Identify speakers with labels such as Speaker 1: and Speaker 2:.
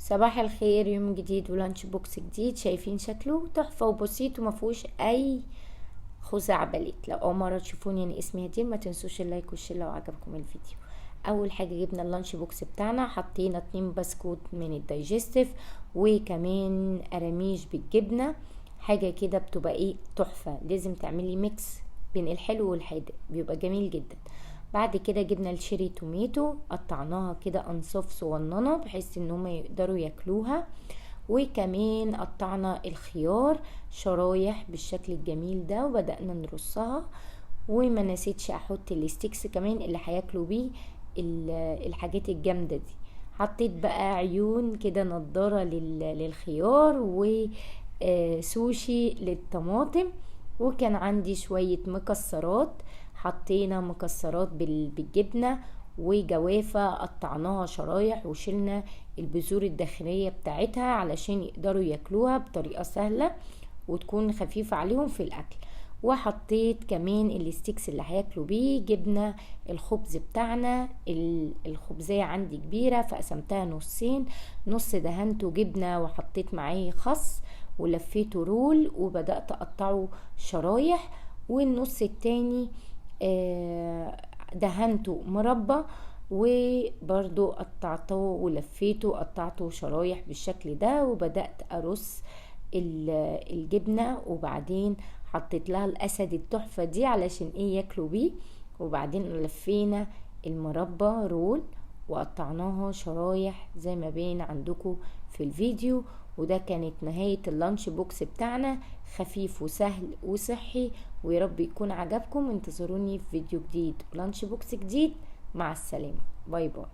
Speaker 1: صباح الخير، يوم جديد ولانش بوكس جديد. شايفين شكله تحفة وبسيط ومفهوش اي خزعبلات. لو اول مرة تشوفوني انا اسمي هدير، ما تنسوش اللايك والشير لو عجبكم الفيديو. اول حاجة جبنا اللانش بوكس بتاعنا، حطينا 2 بسكوت من الدايجستيف وكمان قراميش بالجبنة. حاجة كده بتبقى ايه تحفة، لازم تعملي ميكس بين الحلو والحادق، بيبقى جميل جدا. بعد كده جبنا الشيري توميتو، قطعناها كده انصاف صغننه بحيث ان هما يقدروا ياكلوها. وكمان قطعنا الخيار شرايح بالشكل الجميل ده وبدأنا نرصها. وما نسيتش احط الستيكس كمان اللي هياكلوا بيه الحاجات الجامده دي. حطيت بقى عيون كده نضاره للخيار وسوشي للطماطم. وكان عندي شويه مكسرات، حطينا مكسرات بالجبنه وجوافة قطعناها شرايح وشلنا البذور الداخلية بتاعتها علشان يقدروا ياكلوها بطريقة سهلة وتكون خفيفة عليهم في الأكل. وحطيت كمان الستيكس اللي هياكلوا بيه. جبنا الخبز بتاعنا، الخبزية عندي كبيرة فقسمتها نصين، نص دهنته جبنة وحطيت معاه خس ولفيته رول وبدأت أقطعه شرايح. والنص التاني دهنته مربى وبرضو قطعته ولفيته قطعته شرايح بالشكل ده وبدأت أرص الجبنة. وبعدين حطيت لها الأسد التحفة دي علشان ايه ياكلوا بيه. وبعدين لفينا المربى رول وقطعناها شرايح زي ما بين عندكم في الفيديو. وده كانت نهاية اللانش بوكس بتاعنا، خفيف وسهل وصحي، ويا رب يكون عجبكم. انتظروني في فيديو جديد ولانش بوكس جديد. مع السلامة، باي باي.